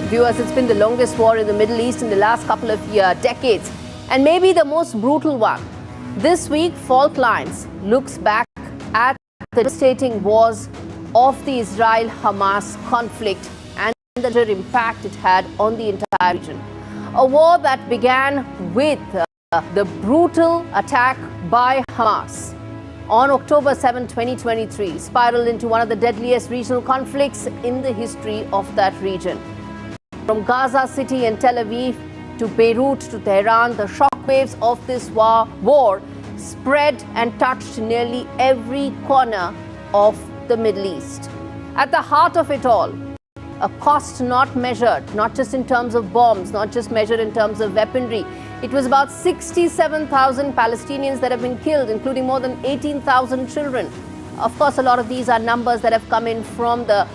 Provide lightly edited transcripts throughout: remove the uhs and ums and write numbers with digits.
Viewers, it's been the longest war in the Middle East in the last couple of decades, and maybe the most brutal one. This week, Fault Lines looks back at the devastating wars of the Israel-Hamas conflict and the impact it had on the entire region. A war that began with the brutal attack by Hamas on October 7, 2023, spiraled into one of the deadliest regional conflicts in the history of that region. From Gaza City and Tel Aviv to Beirut to Tehran, the shockwaves of this war spread and touched nearly every corner of the Middle East. At the heart of it all, a cost not measured, not just in terms of bombs, not just measured in terms of weaponry. It was about 67,000 Palestinians that have been killed, including more than 18,000 children. Of course, a lot of these are numbers that have come in from the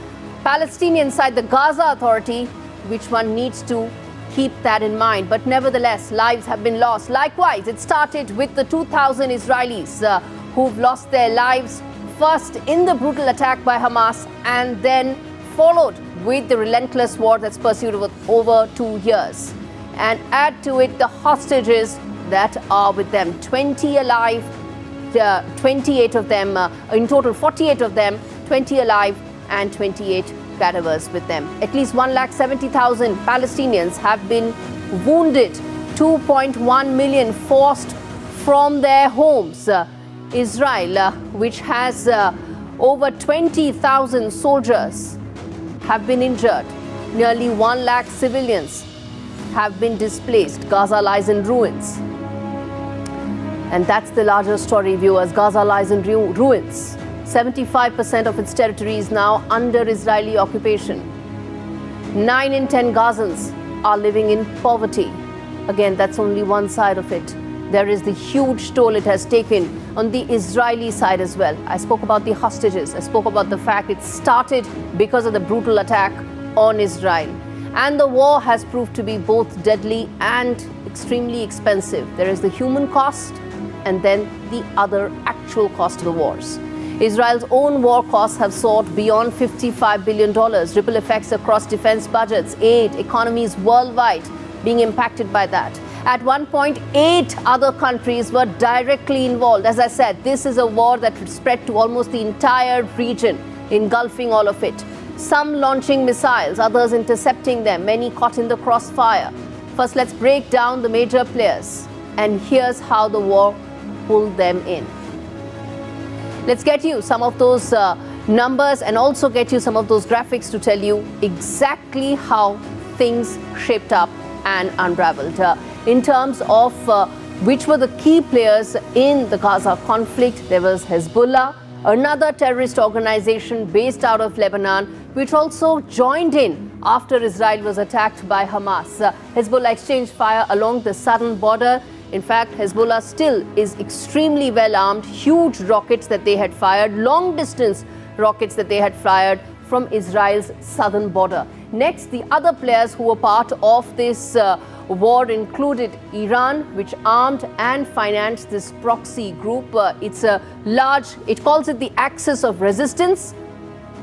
Palestinian side, the Gaza Authority, which one needs to keep that in mind. But nevertheless, lives have been lost. Likewise, it started with the 2,000 Israelis who've lost their lives, first in the brutal attack by Hamas, and then followed with the relentless war that's pursued over 2 years. And add to it the hostages that are with them. 20 alive, 28 of them, in total 48 of them, 20 alive and 28 cadavers with them. At least 170,000 Palestinians have been wounded, 2.1 million forced from their homes. Israel, which has over 20,000 soldiers, have been injured. Nearly 1 lakh civilians have been displaced. Gaza lies in ruins. And that's the larger story, viewers. Gaza lies in ruins. 75% of its territory is now under Israeli occupation. 9 in 10 Gazans are living in poverty. Again, that's only one side of it. There is the huge toll it has taken on the Israeli side as well. I spoke about the hostages. I spoke about the fact it started because of the brutal attack on Israel. And the war has proved to be both deadly and extremely expensive. There is the human cost and then the other actual cost of the wars. Israel's own war costs have soared beyond $55 billion. Ripple effects across defense budgets, aid, economies worldwide being impacted by that. At one point, 8 other countries were directly involved. As I said, this is a war that spread to almost the entire region, engulfing all of it. Some launching missiles, others intercepting them, many caught in the crossfire. First, let's break down the major players. And here's how the war pulled them in. Let's get you some of those numbers and also get you some of those graphics to tell you exactly how things shaped up and unraveled. In terms of which were the key players in the Gaza conflict, there was Hezbollah, another terrorist organization based out of Lebanon, which also joined in after Israel was attacked by Hamas. Hezbollah exchanged fire along the southern border. In fact, Hezbollah still is extremely well armed. Huge rockets that they had fired, long distance rockets that they had fired from Israel's southern border. Next, the other players who were part of this war included Iran, which armed and financed this proxy group. It's a large, it calls it the axis of resistance,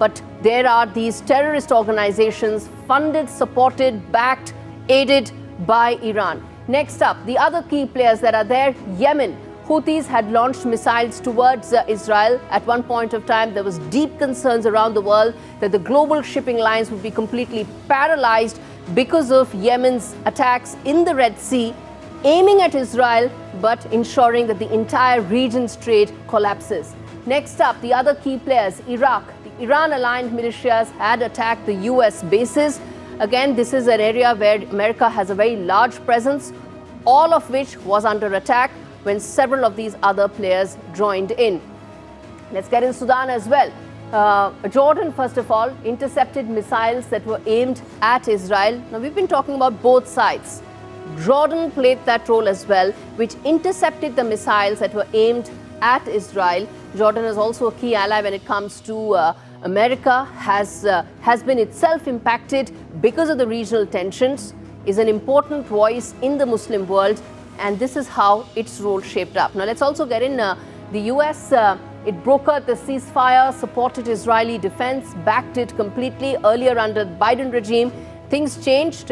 but there are these terrorist organizations funded, supported, backed, aided by Iran. Next up, the other key players that are there, Yemen. Houthis had launched missiles towards Israel. At one point of time, there was deep concerns around the world that the global shipping lines would be completely paralyzed because of Yemen's attacks in the Red Sea, aiming at Israel, but ensuring that the entire region's trade collapses. Next up, the other key players, Iraq. The Iran-aligned militias had attacked the US bases. Again, this is an area where America has a very large presence, all of which was under attack when several of these other players joined in. Let's get in Sudan as well. Jordan, first of all, intercepted missiles that were aimed at Israel. Now, we've been talking about both sides. Jordan played that role as well, which intercepted the missiles that were aimed at Israel. Jordan is also a key ally when it comes to America, has been itself impacted because of the regional tensions, is an important voice in the Muslim world, and this is how its role shaped up. Now, let's also get in the US. It brokered the ceasefire, supported Israeli defense, backed it completely earlier under the Biden regime, Things changed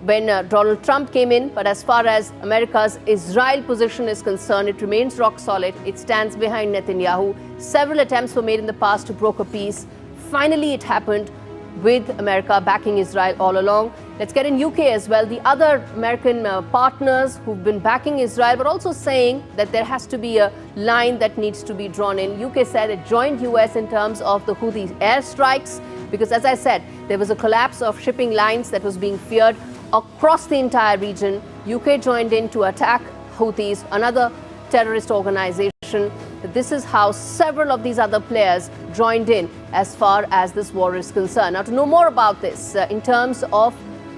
when Donald Trump came in, but as far as America's Israel position is concerned, it remains rock solid. It stands behind Netanyahu. Several attempts were made in the past to broker peace. Finally, it happened with America backing Israel all along. Let's get in UK as well. The other American partners who've been backing Israel, but also saying that there has to be a line that needs to be drawn in. UK said it joined US in terms of the Houthi airstrikes, because as I said, there was a collapse of shipping lines that was being feared across the entire region. UK joined in to attack Houthis, another terrorist organization. This is how several of these other players joined in as far as this war is concerned. Now, to know more about this, in terms of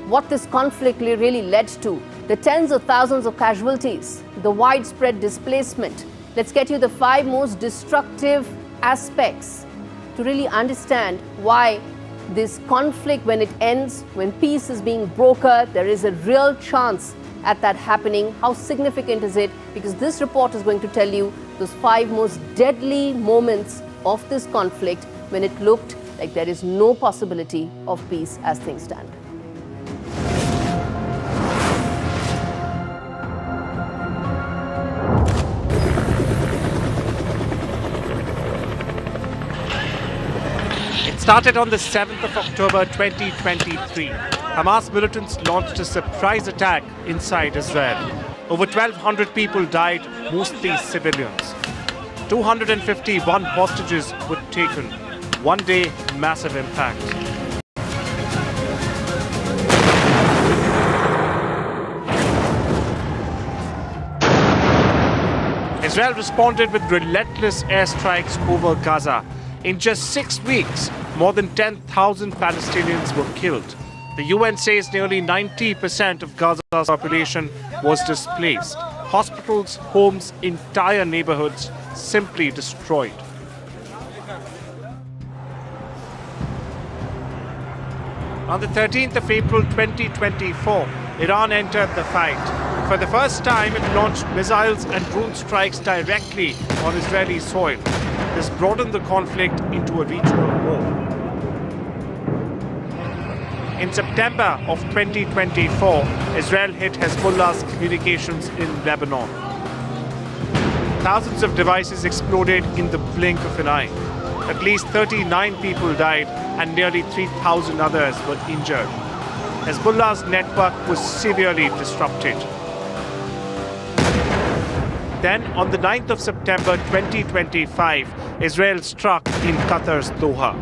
what this conflict really led to, the tens of thousands of casualties, the widespread displacement, let's get you the 5 most destructive aspects to really understand why this conflict, when it ends, when peace is being brokered, there is a real chance at that happening. How significant is it? Because this report is going to tell you those 5 most deadly moments of this conflict when it looked like there is no possibility of peace as things stand. It started on the 7th of October 2023. Hamas militants launched a surprise attack inside Israel. Over 1,200 people died, mostly civilians. 251 hostages were taken. One day, massive impact. Israel responded with relentless airstrikes over Gaza. In just 6 weeks, more than 10,000 Palestinians were killed. The UN says nearly 90% of Gaza's population was displaced. Hospitals, homes, entire neighborhoods simply destroyed. On the 13th of April 2024, Iran entered the fight. For the first time, it launched missiles and drone strikes directly on Israeli soil. This broadened the conflict into a regional war. In September of 2024, Israel hit Hezbollah's communications in Lebanon. Thousands of devices exploded in the blink of an eye. At least 39 people died and nearly 3,000 others were injured. Hezbollah's network was severely disrupted. Then, on the 9th of September 2025, Israel struck in Qatar's Doha.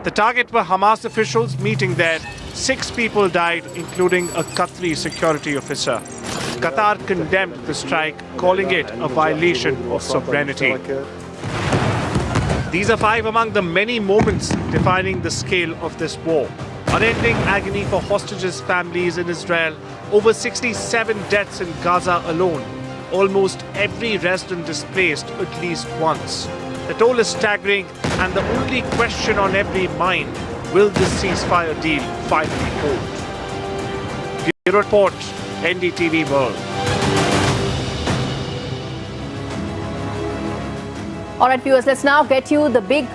The target were Hamas officials meeting there. 6 people died, including a Qatari security officer. Qatar condemned the strike, calling it a violation of sovereignty. These are 5 among the many moments defining the scale of this war. Unending agony for hostages' families in Israel, over 67 deaths in Gaza alone. Almost every resident displaced at least once. The toll is staggering, and the only question on every mind, will this ceasefire deal finally hold? Bureau Report, NDTV World. All right, viewers, let's now get you the big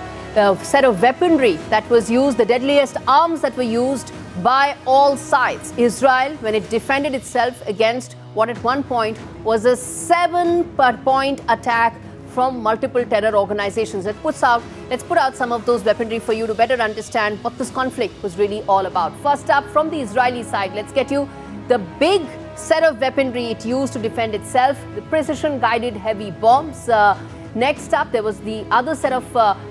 set of weaponry that was used, the deadliest arms that were used by all sides. Israel, when it defended itself against what at one point was a 7-point attack from multiple terror organizations. Let's put out some of those weaponry for you to better understand what this conflict was really all about. First up, from the Israeli side, let's get you the big set of weaponry it used to defend itself, the precision-guided heavy bombs. Next up, there was the other set of,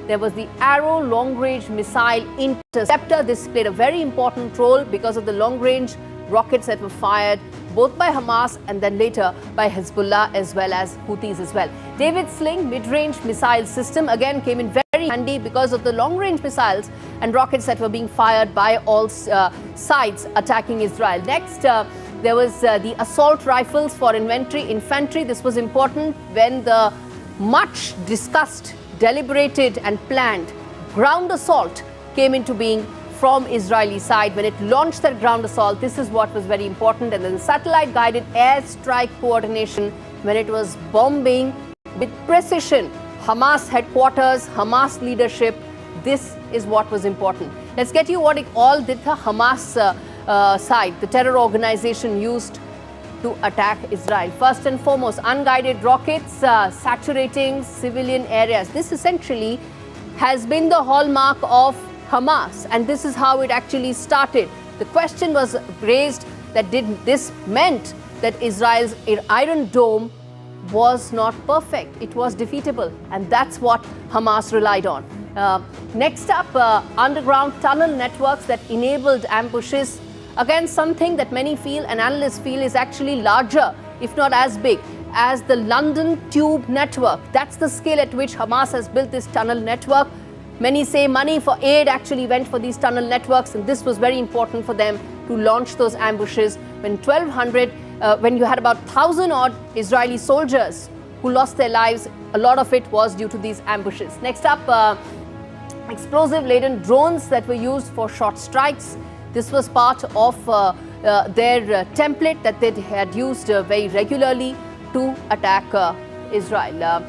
there was the Arrow long-range missile interceptor. This played a very important role because of the long-range rockets that were fired both by Hamas and then later by Hezbollah as well as Houthis as well. David Sling mid-range missile system again came in very handy because of the long-range missiles and rockets that were being fired by all sides attacking Israel. Next, there was the assault rifles for infantry. This was important when the much discussed, deliberated and planned ground assault came into being from Israeli side. When it launched their ground assault, this is what was very important. And then the satellite-guided airstrike coordination when it was bombing with precision Hamas headquarters, Hamas leadership. This is what was important. Let's get you what it all did the Hamas side the terror organization used to attack Israel. First and foremost, unguided rockets saturating civilian areas. This essentially has been the hallmark of Hamas, and this is how it actually started. The question was raised that did this meant that Israel's Iron Dome was not perfect, it was defeatable, and that's what Hamas relied on. Next up, underground tunnel networks that enabled ambushes against something that many feel and analysts feel is actually larger, if not as big, as the London Tube network. That's the scale at which Hamas has built this tunnel network. Many say money for aid actually went for these tunnel networks, and this was very important for them to launch those ambushes when when you had about 1,000 odd Israeli soldiers who lost their lives. A lot of it was due to these ambushes. Next up, explosive-laden drones that were used for short strikes. This was part of their template that they had used very regularly to attack Israel.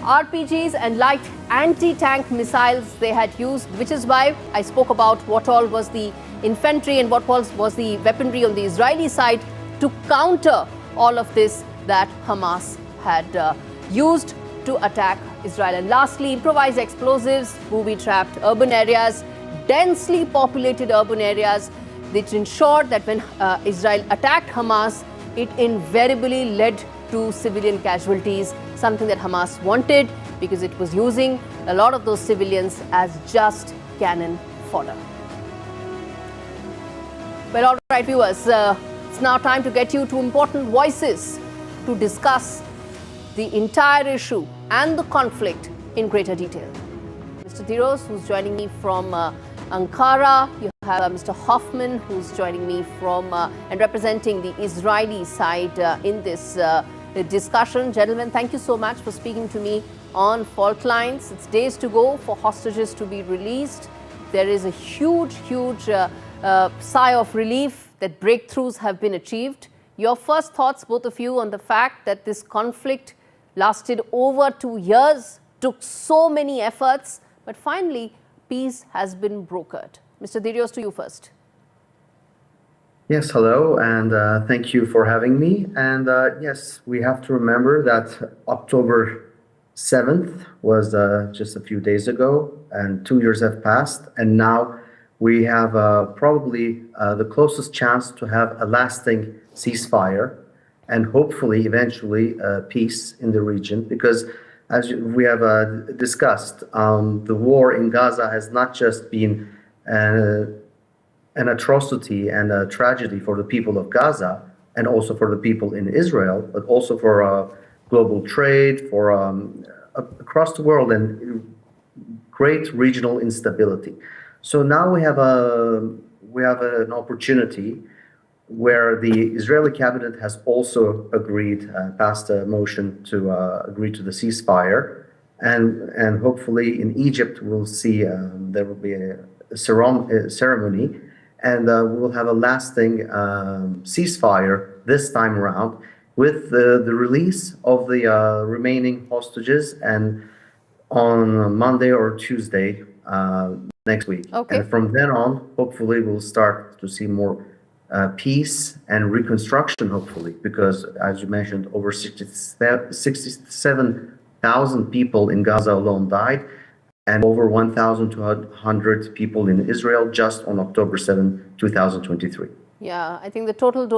RPGs and light anti-tank missiles they had used, which is why I spoke about what all was the infantry and what was the weaponry on the Israeli side to counter all of this that Hamas had used to attack Israel. And lastly, improvised explosives, booby-trapped urban areas, densely populated urban areas, which ensured that when Israel attacked Hamas, it invariably led to civilian casualties, something that Hamas wanted because it was using a lot of those civilians as just cannon fodder. Well, all right, viewers, it's now time to get you to important voices to discuss the entire issue and the conflict in greater detail. Mr. Diros, who's joining me from Ankara. You have Mr. Hoffman, who's joining me from and representing the Israeli side in this discussion. Gentlemen, thank you so much for speaking to me on fault lines. It's days to go for hostages to be released. There is a huge sigh of relief that breakthroughs have been achieved. Your first thoughts, both of you, on the fact that this conflict lasted over 2 years, took so many efforts, but finally peace has been brokered. Mr. Dirios, to you first. Yes, hello, and thank you for having me. And yes, we have to remember that October 7th was just a few days ago, and 2 years have passed, and now we have probably the closest chance to have a lasting ceasefire and hopefully eventually peace in the region, because as we have discussed, the war in Gaza has not just been an atrocity and a tragedy for the people of Gaza and also for the people in Israel, but also for global trade, for across the world, and great regional instability. So now we have an opportunity where the Israeli cabinet has also agreed, passed a motion to agree to the ceasefire, and hopefully in Egypt we'll see there will be a ceremony, and we will have a lasting ceasefire this time around with the release of the remaining hostages, and on Monday or Tuesday next week. Okay. And from then on, hopefully we'll start to see more peace and reconstruction, hopefully, because as you mentioned, over 67,000 people in Gaza alone died, and over 1,200 people in Israel just on October 7, 2023. Yeah, I think the total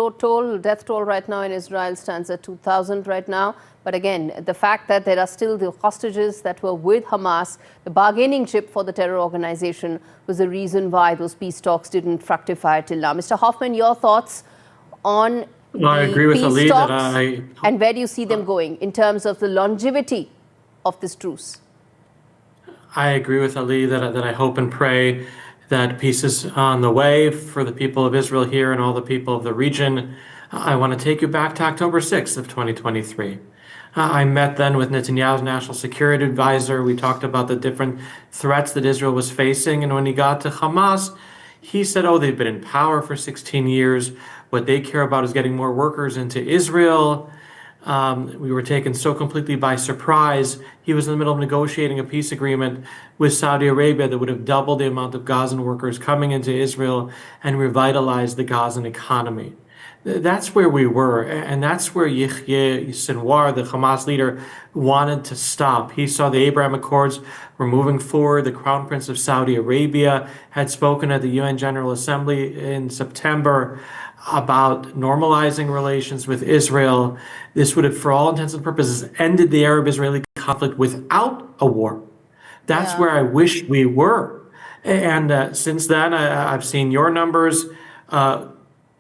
death toll right now in Israel stands at 2,000 right now. But again, the fact that there are still the hostages that were with Hamas, the bargaining chip for the terror organization, was the reason why those peace talks didn't fructify till now. Mr. Hoffman, your thoughts on I agree with Ali talks, that and where do you see them going in terms of the longevity of this truce? I agree with Ali that I hope and pray that peace is on the way for the people of Israel here and all the people of the region. I want to take you back to October 6th of 2023. I met then with Netanyahu's national security advisor. We talked about the different threats that Israel was facing. And when he got to Hamas, he said, oh, they've been in power for 16 years. What they care about is getting more workers into Israel. We were taken so completely by surprise. He was in the middle of negotiating a peace agreement with Saudi Arabia that would have doubled the amount of Gazan workers coming into Israel and revitalized the Gazan economy. That's where we were, and that's where Yahya Sinwar, the Hamas leader, wanted to stop. He saw the Abraham Accords were moving forward. The Crown Prince of Saudi Arabia had spoken at the UN General Assembly in September about normalizing relations with Israel. This would have, for all intents and purposes, ended the Arab-Israeli conflict without a war. That's where I wish we were. And since then, I've seen your numbers.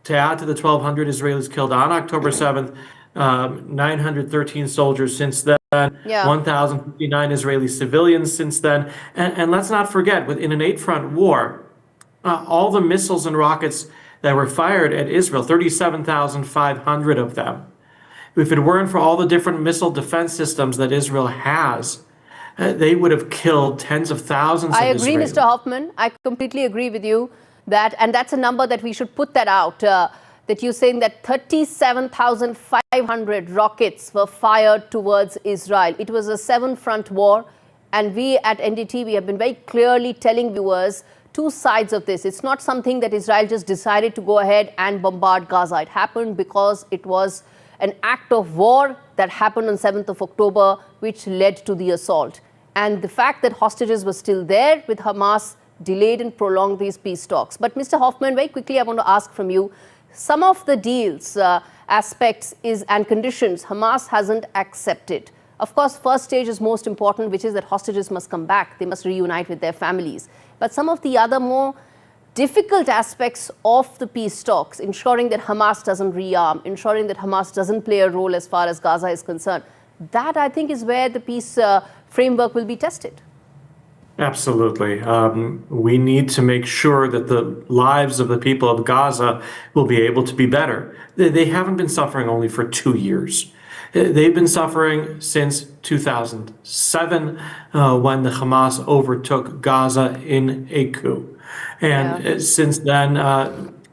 To add to the 1,200 Israelis killed on October 7th, 913 soldiers since then, 1,059 Israeli civilians since then. And let's not forget, within an 8-front war, all the missiles and rockets that were fired at Israel, 37,500 of them. If it weren't for all the different missile defense systems that Israel has, they would have killed tens of thousands of Israelis. I agree, Mr. Hoffman. I completely agree with you. And that's a number that we should put that out, that you're saying that 37,500 rockets were fired towards Israel. It was a 7-front war, and we at NDTV have been very clearly telling viewers two sides of this. It's not something that Israel just decided to go ahead and bombard Gaza. It happened because it was an act of war that happened on 7th of October, which led to the assault. And the fact that hostages were still there with Hamas delayed and prolonged these peace talks. But Mr. Hoffman, very quickly, I want to ask from you, some of the deals, aspects and conditions Hamas hasn't accepted. Of course, first stage is most important, which is that hostages must come back. They must reunite with their families. But some of the other more difficult aspects of the peace talks, ensuring that Hamas doesn't rearm, ensuring that Hamas doesn't play a role as far as Gaza is concerned, that I think is where the peace framework will be tested. Absolutely. We need to make sure that the lives of the people of Gaza will be able to be better. They haven't been suffering only for 2 years. They've been suffering since 2007, when the Hamas overtook Gaza in a coup. And since then,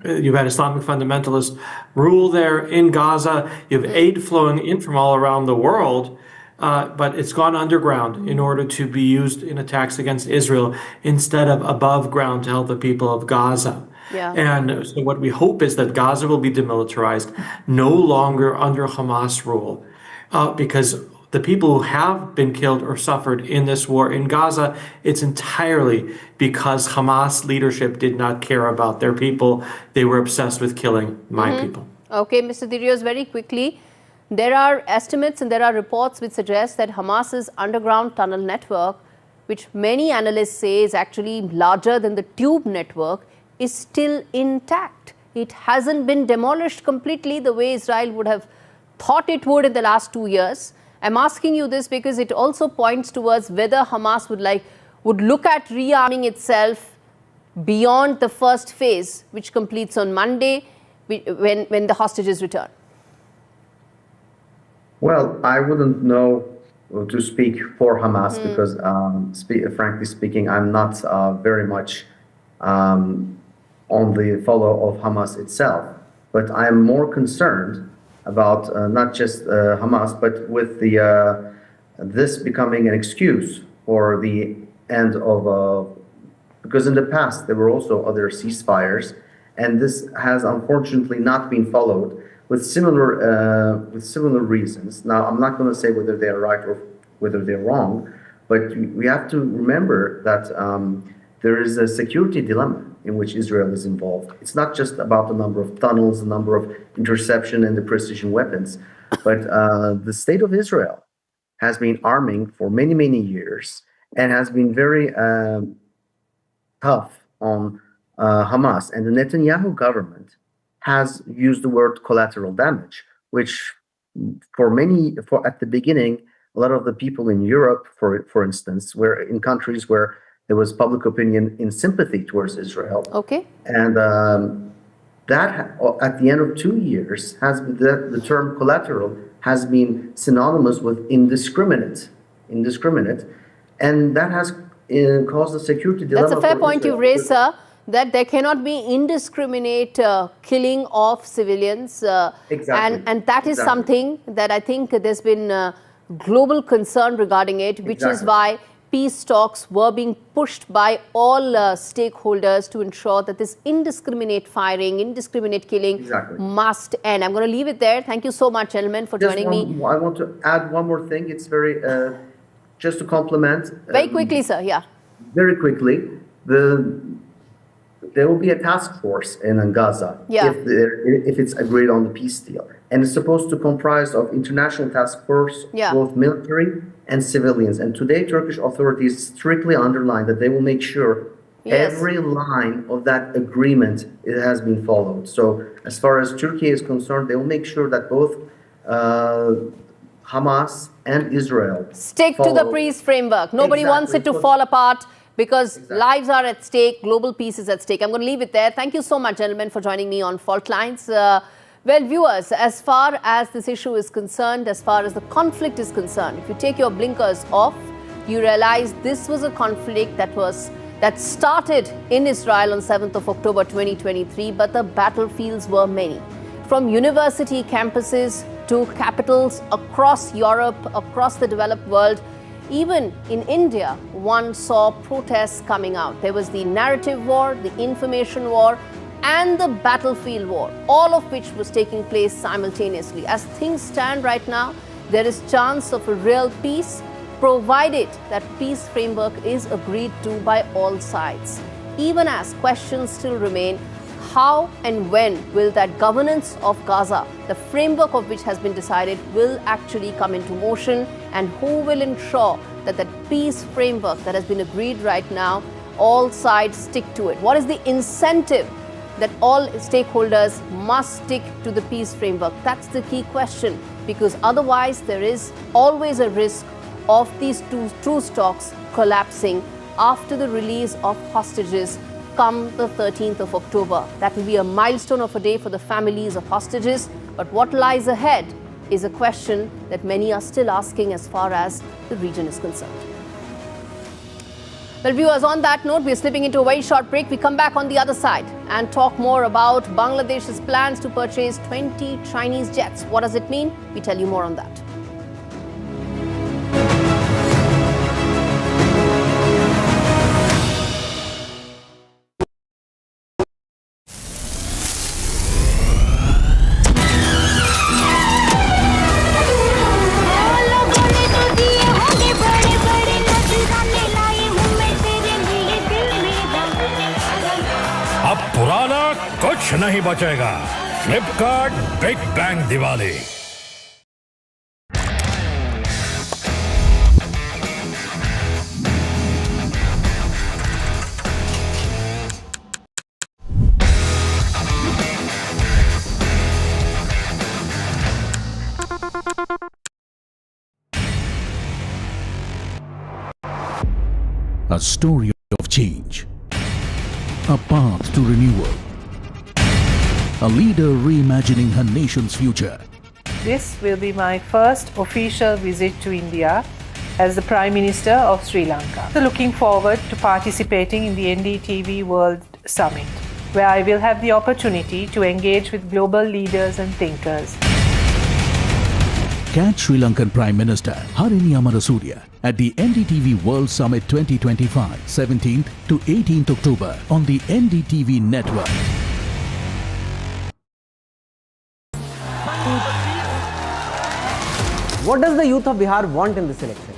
you've had Islamic fundamentalist rule there in Gaza. You have aid flowing in from all around the world. But it's gone underground in order to be used in attacks against Israel instead of above ground to help the people of Gaza. And so what we hope is that Gaza will be demilitarized, no longer under Hamas rule, because the people who have been killed or suffered in this war in Gaza, it's entirely because Hamas leadership did not care about their people. They were obsessed with killing my people. Okay, Mr. Dirios, very quickly. There are estimates and there are reports which suggest that Hamas's underground tunnel network, which many analysts say is actually larger than the tube network, is still intact. It hasn't been demolished completely the way Israel would have thought it would in the last 2 years. I'm asking you this because it also points towards whether Hamas would look at rearming itself beyond the first phase, which completes on Monday when the hostages return. Well, I wouldn't know to speak for Hamas because, frankly speaking, I'm not very much on the follow of Hamas itself. But I'm more concerned about not just Hamas, but with this becoming an excuse for the end of because in the past there were also other ceasefires, and this has unfortunately not been followed with similar reasons. Now, I'm not going to say whether they're right or whether they're wrong, but we have to remember that there is a security dilemma in which Israel is involved. It's not just about the number of tunnels, the number of interception and the precision weapons, but the state of Israel has been arming for many, many years and has been very tough on Hamas. And the Netanyahu government has used the word collateral damage, which at the beginning, a lot of the people in Europe, for instance, were in countries where there was public opinion in sympathy towards Israel. Okay. And that, at the end of 2 years, the term collateral has been synonymous with indiscriminate, and that has caused a security dilemma. That's a fair point you raised, sir. that there cannot be indiscriminate killing of civilians. Exactly. And that is something that I think there's been global concern regarding it, which is why peace talks were being pushed by all stakeholders to ensure that this indiscriminate firing, indiscriminate killing must end. I'm going to leave it there. Thank you so much, gentlemen, for joining me. I want to add one more thing. It's very, just to complement. Very quickly, sir, yeah. Very quickly. There will be a task force in Gaza if it's agreed on the peace deal. And it's supposed to comprise of international task force, both military and civilians. And today, Turkish authorities strictly underline that they will make sure every line of that agreement it has been followed. So as far as Turkey is concerned, they will make sure that both Hamas and Israel stick to the peace framework. Nobody wants it to fall apart, because lives are at stake, global peace is at stake. I'm going to leave it there. Thank you so much, gentlemen, for joining me on Fault Lines. Well, viewers, as far as this issue is concerned, as far as the conflict is concerned, if you take your blinkers off, you realize this was a conflict that started in Israel on 7th of October 2023, but the battlefields were many. From university campuses to capitals across Europe, across the developed world, even in India, one saw protests coming out. There was the narrative war, the information war, and the battlefield war, all of which was taking place simultaneously. As things stand right now, there is chance of a real peace, provided that peace framework is agreed to by all sides. Even as questions still remain, how and when will that governance of Gaza, the framework of which has been decided, will actually come into motion, and who will ensure that that peace framework that has been agreed right now, all sides stick to it? What is the incentive that all stakeholders must stick to the peace framework? That's the key question, because otherwise there is always a risk of these two truce talks collapsing after the release of hostages come the 13th of October. That will be a milestone of a day for the families of hostages. But what lies ahead is a question that many are still asking as far as the region is concerned. Well, viewers, on that note, we're slipping into a very short break. We come back on the other side and talk more about Bangladesh's plans to purchase 20 Chinese jets. What does it mean? We tell you more on that. कुछ नहीं बचेगा। Flipkart big bang Diwali. A story of change, a path to renewal, a leader reimagining her nation's future. This will be my first official visit to India as the Prime Minister of Sri Lanka. So looking forward to participating in the NDTV World Summit, where I will have the opportunity to engage with global leaders and thinkers. Catch Sri Lankan Prime Minister Harini Amarasuriya at the NDTV World Summit 2025, 17th to 18th October on the NDTV network. What does the youth of Bihar want in this election?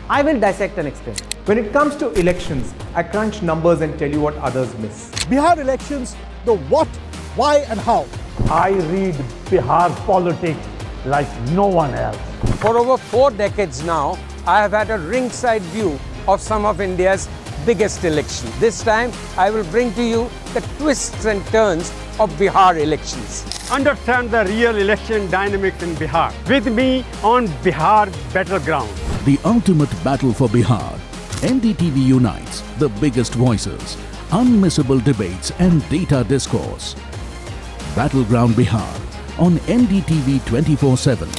I will dissect and explain. When it comes to elections, I crunch numbers and tell you what others miss. Bihar elections, the what, why and how. I read Bihar politics like no one else. For over 4 decades now, I have had a ringside view of some of India's biggest elections. This time, I will bring to you the twists and turns of Bihar elections. Understand the real election dynamics in Bihar. With me on Bihar Battleground. The ultimate battle for Bihar. NDTV unites the biggest voices, unmissable debates and data discourse. Battleground Bihar on NDTV 24/7.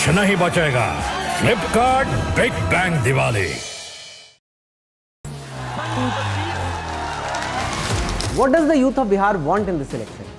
कुछ नहीं बचेगा। Flipkart big bang Diwali. What does the youth of Bihar want in this election?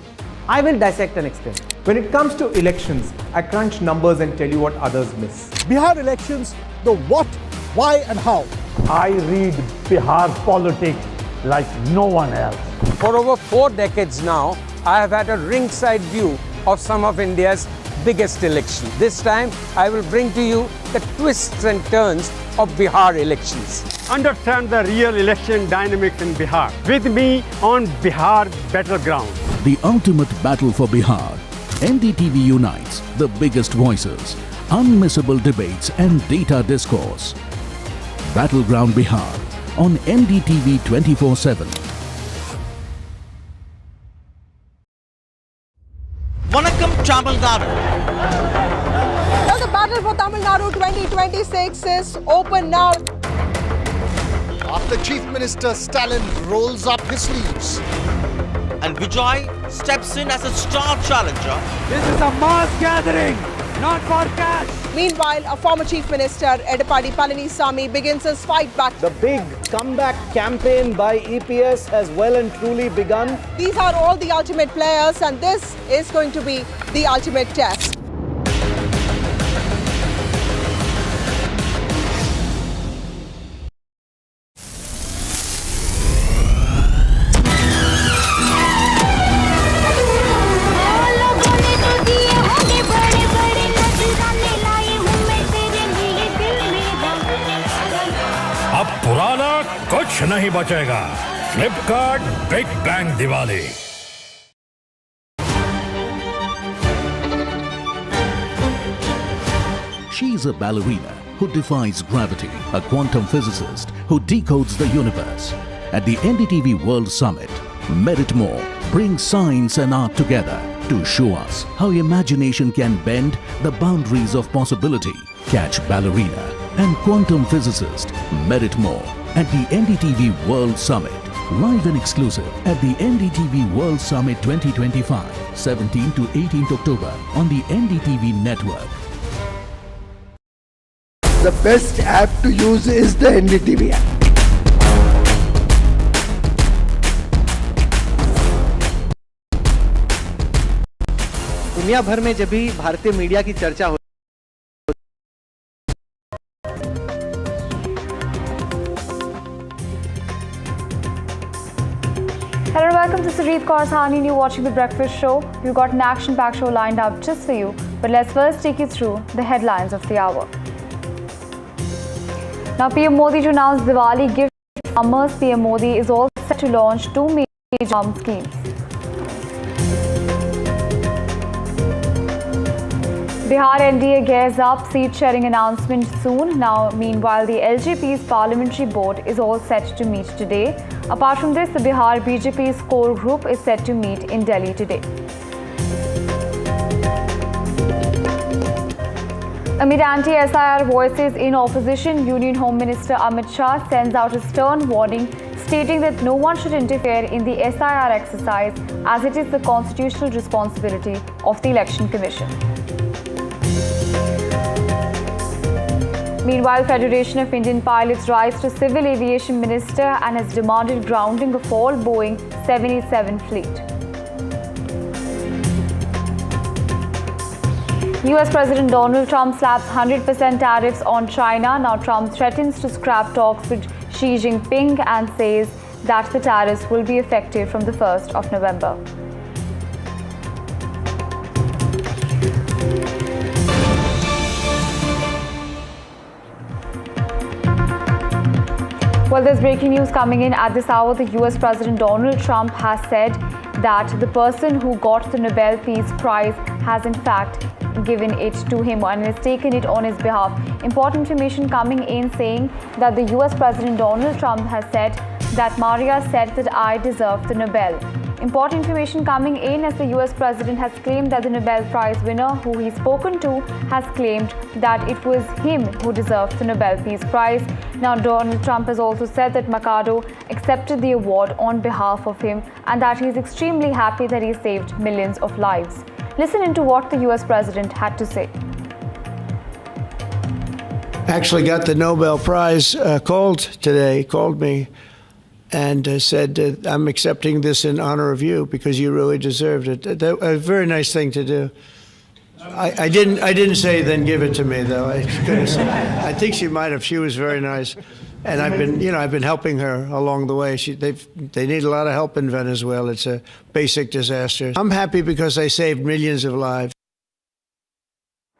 I will dissect and explain. When it comes to elections, I crunch numbers and tell you what others miss. Bihar elections, the what, why, and how. I read Bihar politics like no one else. For over 4 decades now, I have had a ringside view of some of India's biggest elections. This time, I will bring to you the twists and turns of Bihar elections. Understand the real election dynamics in Bihar. With me on Bihar Battleground. The ultimate battle for Bihar. NDTV unites the biggest voices, unmissable debates and data discourse. Battleground Bihar on NDTV 24/7. Vanakkam Tamil Nadu. Well, the battle for Tamil Nadu 2026 is open now. After Chief Minister Stalin rolls up his sleeves. And Vijay steps in as a star challenger. This is a mass gathering, not for cash. Meanwhile, a former Chief Minister, Edapadi Palanisamy, begins his fight back. The big comeback campaign by EPS has well and truly begun. These are all the ultimate players, and this is going to be the ultimate test. अब पुराना कुछ नहीं बचेगा। Flipkart big bang Diwali. She's a ballerina who defies gravity, a quantum physicist who decodes the universe. At the NDTV World Summit, Merit More brings science and art together to show us how imagination can bend the boundaries of possibility. Catch ballerina and quantum physicist Merit More at the NDTV World Summit. Live and exclusive at the NDTV World Summit 2025, 17 to 18th October on the NDTV network. The best app to use is the NDTV app. दुनिया भर में जब भी भारतीय media की चर्चा हो Hello and welcome to Sareet Kaursani and you're watching The Breakfast Show. We've got an action-packed show lined up just for you. But let's first take you through the headlines of the hour. Now, PM Modi to announce Diwali gift to farmers. PM Modi is all set to launch 2 major farm schemes. Bihar NDA gears up, seat sharing announcement soon. Now, meanwhile, the LJP's parliamentary board is all set to meet today. Apart from this, the Bihar BJP's core group is set to meet in Delhi today. Amid anti-SIR voices in opposition, Union Home Minister Amit Shah sends out a stern warning, stating that no one should interfere in the SIR exercise as it is the constitutional responsibility of the Election Commission. Meanwhile, Federation of Indian Pilots writes to Civil Aviation Minister and has demanded grounding of all Boeing 787 fleet. US President Donald Trump slaps 100% tariffs on China. Now Trump threatens to scrap talks with Xi Jinping and says that the tariffs will be effective from the 1st of November. Well, there's breaking news coming in at this hour. The US President Donald Trump has said that the person who got the Nobel Peace Prize has in fact given it to him and has taken it on his behalf. Important information coming in saying that the US President Donald Trump has said that Maria said that I deserve the Nobel. Important information coming in as the US President has claimed that the Nobel Prize winner who he's spoken to has claimed that it was him who deserved the Nobel Peace Prize. Now Donald Trump has also said that Mercado accepted the award on behalf of him and that he is extremely happy that he saved millions of lives. Listen into what the US President had to say. actually got the Nobel Prize, called me and said, I'm accepting this in honor of you because you really deserved it. A very nice thing to do. I didn't say then give it to me though. I think she might have. She was very nice, and I've been helping her along the way. They need a lot of help in Venezuela. It's a basic disaster. I'm happy because I saved millions of lives.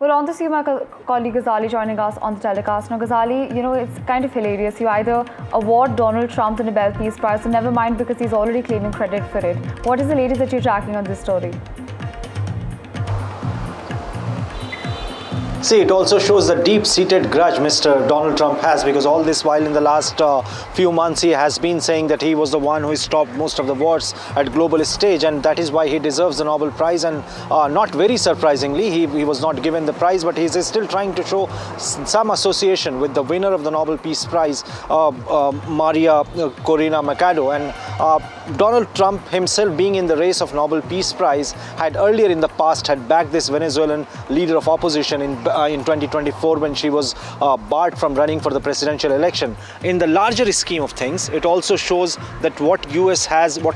Well, on this, my colleague Ghazali joining us on the telecast. Now, Ghazali, it's kind of hilarious. You either award Donald Trump the Nobel Peace Prize, so never mind because he's already claiming credit for it. What is the latest that you're tracking on this story? See, it also shows the deep-seated grudge Mr. Donald Trump has, because all this while in the last few months he has been saying that he was the one who stopped most of the wars at global stage, and that is why he deserves the Nobel Prize. And not very surprisingly, he was not given the prize, but he is still trying to show some association with the winner of the Nobel Peace Prize, Maria Corina Machado. And Donald Trump himself, being in the race of Nobel Peace Prize, had earlier in the past had backed this Venezuelan leader of opposition in 2024 when she was barred from running for the presidential election. In the larger scheme of things, it also shows that what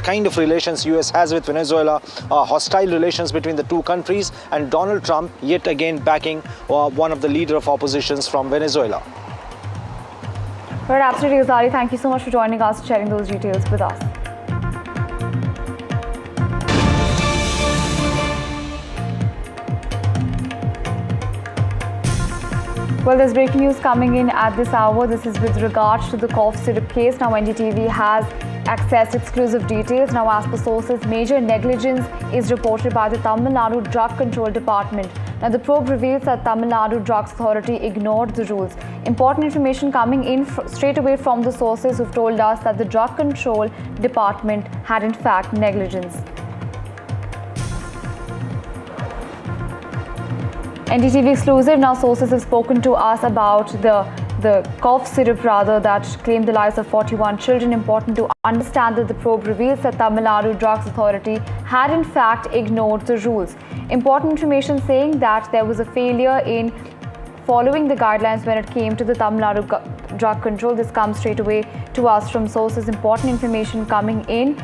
kind of relations US has with Venezuela, hostile relations between the two countries, and Donald Trump yet again backing one of the leader of oppositions from Venezuela. Right, absolutely, Ghazali. Thank you so much for joining us, sharing those details with us. Well, there's breaking news coming in at this hour. This is with regards to the cough syrup case. Now, NDTV has accessed exclusive details. Now, as per sources, major negligence is reported by the Tamil Nadu Drug Control Department. Now, the probe reveals that Tamil Nadu Drugs Authority ignored the rules. Important information coming in straight away from the sources who've told us that the Drug Control Department had in fact negligence. NDTV exclusive. Now, sources have spoken to us about the cough syrup that claimed the lives of 41 children. Important to understand that the probe reveals that Tamil Nadu Drugs Authority had in fact ignored the rules. Important information saying that there was a failure in following the guidelines when it came to the Tamil Nadu drug control. This comes straight away to us from sources. Important information coming in.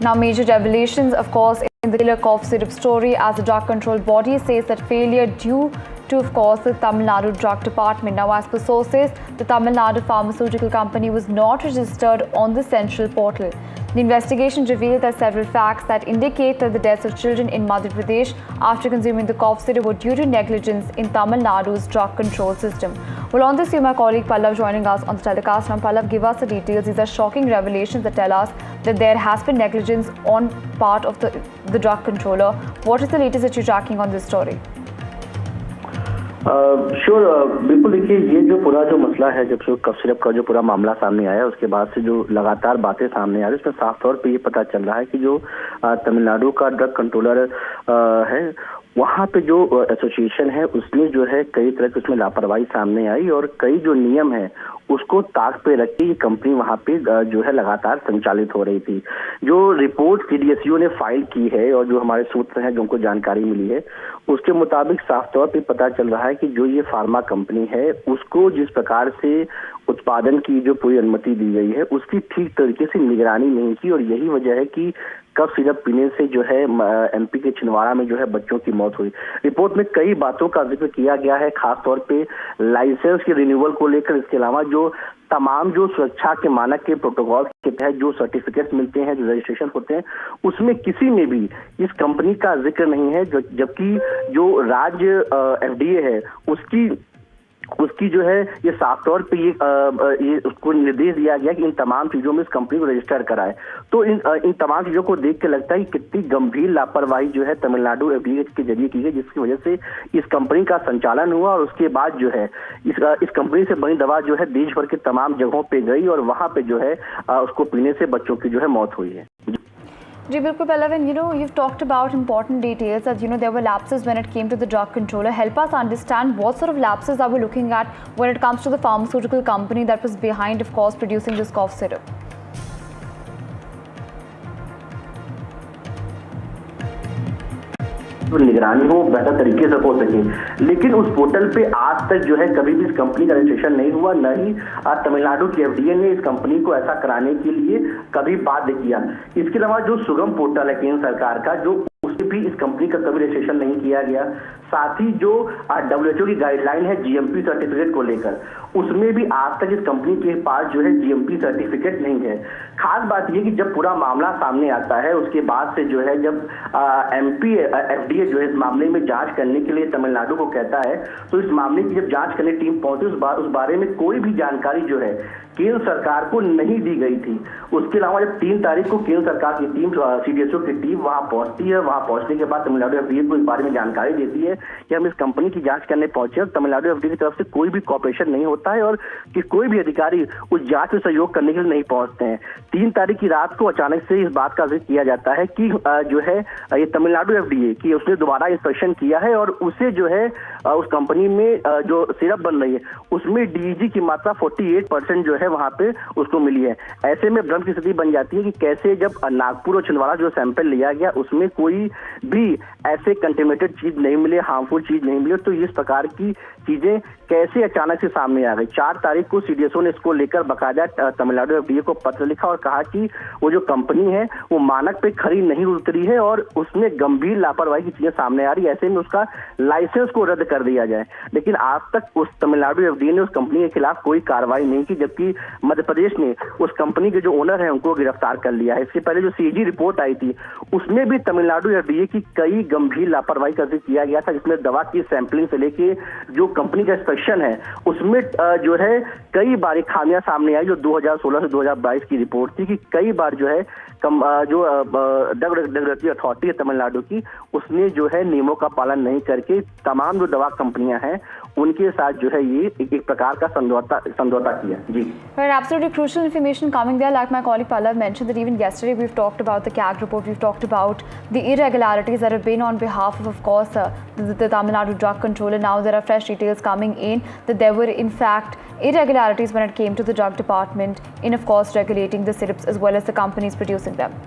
Now, major revelations, of course, in the killer cough syrup story, as the drug control body says that failure due to, of course, the Tamil Nadu Drug Department. Now, as per sources, the Tamil Nadu pharmaceutical company was not registered on the central portal. The investigation revealed that several facts that indicate that the deaths of children in Madhya Pradesh after consuming the cough syrup were due to negligence in Tamil Nadu's drug control system. Well, on this, my colleague Pallav joining us on the telecast. Now, Pallav, give us the details. These are shocking revelations that tell us that there has been negligence on part of the drug controller. What is the latest that you're tracking on this story? बिल्कुल देखिए, ये जो पूरा जो मसला है, जब से कफ सिरप का जो पूरा मामला सामने आया उसके बाद से जो लगातार बातें सामने आ रही है, उसमें साफ तौर पे ये पता चल रहा है कि जो तमिलनाडु का ड्रग कंट्रोलर है, वहाँ पे जो एसोसिएशन है उसने जो है कई तरह की उसमें लापरवाही सामने आई और कई जो नियम है उसको ताक पे रख के ये कंपनी वहाँ पे जो है लगातार संचालित हो रही थी। जो रिपोर्ट सीडीएसयू ने फाइल की है और जो हमारे सूत्र हैं, जो उनको जानकारी मिली है, उसके मुताबिक साफ तौर पे पता चल रहा है कि जो ये फार्मा कंपनी है उसको जिस प्रकार से उत्पादन की जो पूरी अनुमति दी गई है उसकी ठीक तरीके से निगरानी नहीं की, और यही वजह है कि कफ सिरप पीने से जो है एमपी के छिंदवाड़ा में जो है बच्चों की मौत हुई। रिपोर्ट में कई बातों का जिक्र किया गया है, खासतौर पे लाइसेंस के रिन्यूअल को लेकर। इसके अलावा जो तमाम जो सुरक्षा के मानक के प्रोटोकॉल के तहत जो सर्टिफिकेट मिलते हैं, जो रजिस्ट्रेशन होते हैं, उसमें किसी में भी इस कंपनी का जिक्र नहीं है, जबकि जो राज्य एफडीए है उसकी जो है ये साफ तौर पे ये उसको निर्देश दिया गया कि इन तमाम चीजों में इस कंपनी को रजिस्टर कराए। तो इन तमाम चीजों को देख के लगता है कि कितनी गंभीर लापरवाही जो है तमिलनाडु एफडीए के जरिए की गई, जिसकी वजह से इस कंपनी का संचालन हुआ और उसके बाद जो है इस कंपनी से बनी दवा जो है देश भर के तमाम जगहों पे गई और वहां पे जो है उसको पीने से बच्चों की जो है मौत हुई है। Ji, bilkul Pallav, and you've talked about important details that there were lapses when it came to the drug controller. Help us understand what sort of lapses are we looking at when it comes to the pharmaceutical company that was behind, of course, producing this cough syrup. निगरानी हो बेहतर तरीके से हो सके। लेकिन उस portal पे आज तक जो है कभी भी इस कंपनी का रजिस्ट्रेशन नहीं हुआ, न ही तमिलनाडु की FDA ने इस कंपनी को ऐसा कराने के लिए कभी बाध्य किया। इसके अलावा जो सुगम पोर्टल है केंद्र सरकार का, जो उसमें भी इस कंपनी का कभी रजिस्ट्रेशन नहीं किया गया। साथ ही जो WHO की गाइडलाइन है GMP सर्टिफिकेट को लेकर, उसमें भी आज तक इस कंपनी के पास जो है GMP सर्टिफिकेट नहीं है। खास बात यह कि जब पूरा मामला सामने आता है उसके बाद से जो है जब MP FDA जो है इस मामले में जांच करने के लिए तमिलनाडु को कहता है, तो इस मामले की जब जांच करने टीम पहुंची उस बारे में कोई भी जानकारी जो है केंद्र सरकार को नहीं दी गई थी। उसके अलावा जब 3 तारीख को केंद्र सरकार की टीम CDSO की टीम वहां पहुंचती है, वहां पहुंचने के बाद तमिलनाडु FDA को इस बारे में जानकारी देती है कि हम इस कंपनी की जांच करने पहुंचे और तमिलनाडु FDA की तरफ से कोई भी कॉपरेशन नहीं होता है और कि कोई भी अधिकारी उस जांच में सहयोग करने के लिए नहीं पहुंचते हैं। 3 तारीख की रात को अचानक से इस बात का जिक्र किया जाता है कि जो है ये तमिलनाडु FDA की उसने दोबारा इंस्पेक्शन किया है और उसे जो है उस कंपनी में जो सिरप बन रही है उसमें DEG की मात्रा 48% जो है वहां पे उसको मिली है। ऐसे में भ्रम की स्थिति बन जाती है कि कैसे जब नागपुर और छिंदवाड़ा जो सैंपल लिया गया उसमें कोई भी ऐसे कंटेमिनेटेड चीज नहीं मिले, हार्मफुल चीज नहीं मिले, तो इस प्रकार की चीजें कैसे अचानक से सामने आ गई। 4 तारीख को CDSO ने इसको लेकर बाकायदा तमिलनाडु FDA को पत्र लिखा और कहा कि वो जो कंपनी है वो मानक पे खरी नहीं उतरी है और उसमें गंभीर लापरवाही की चीजें सामने आ रही है, ऐसे में उसका लाइसेंस को रद्द कर दिया जाए। लेकिन आज तक उस तमिलनाडु FDA ने उस कंपनी के खिलाफ कोई कार्रवाई नहीं की, जबकि मध्य प्रदेश ने उस कंपनी के जो ओनर है उनको गिरफ्तार कर लिया है। इससे पहले जो CAG रिपोर्ट आई थी उसमें भी तमिलनाडु FDA की कई गंभीर लापरवाही का जिक्र किया गया था, जिसमें दवा की सैंपलिंग से लेके जो कंपनी का इंस्पेक्शन है उसमें जो है कई बार खामियां सामने आई। जो 2016 से 2022 की रिपोर्ट थी कि कई बार जो है जो ड्रग रेगुलेटरी अथॉरिटी है तमिलनाडु की, उसने जो है नियमों का पालन नहीं करके तमाम जो दवा कंपनियां हैं उनके साथ जो है ये एक प्रकार का समझौता किया। जी, Right, absolutely crucial information coming there. Like my colleague Pallav mentioned that even yesterday we've talked about the CAG report, we've talked about the irregularities that have been on behalf of course, the Tamil Nadu drug controller. Now there are fresh details coming in that there were in fact irregularities when it came to the drug department in of course regulating the syrups as well as the companies producing them.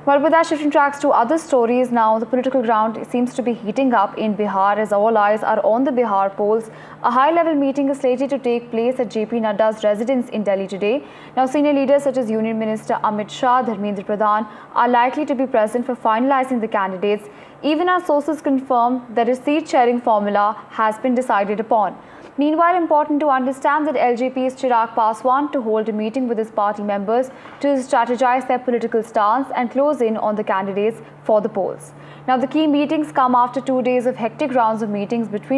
Well, with that, shifting tracks to other stories now, the political ground seems to be heating up in Bihar as all eyes are on the Bihar polls. A high-level meeting is slated to take place at JP Nadda's residence in Delhi today. Now, senior leaders such as Union Minister Amit Shah, Dharmendra Pradhan are likely to be present for finalizing the candidates, even as sources confirm that a seat-sharing formula has been decided upon. Meanwhile, important to understand that LJP's Chirag Paswan to hold a meeting with his party members to strategize their political stance and close in on the candidates for the polls. Now, the key meetings come after 2 days of hectic rounds of meetings between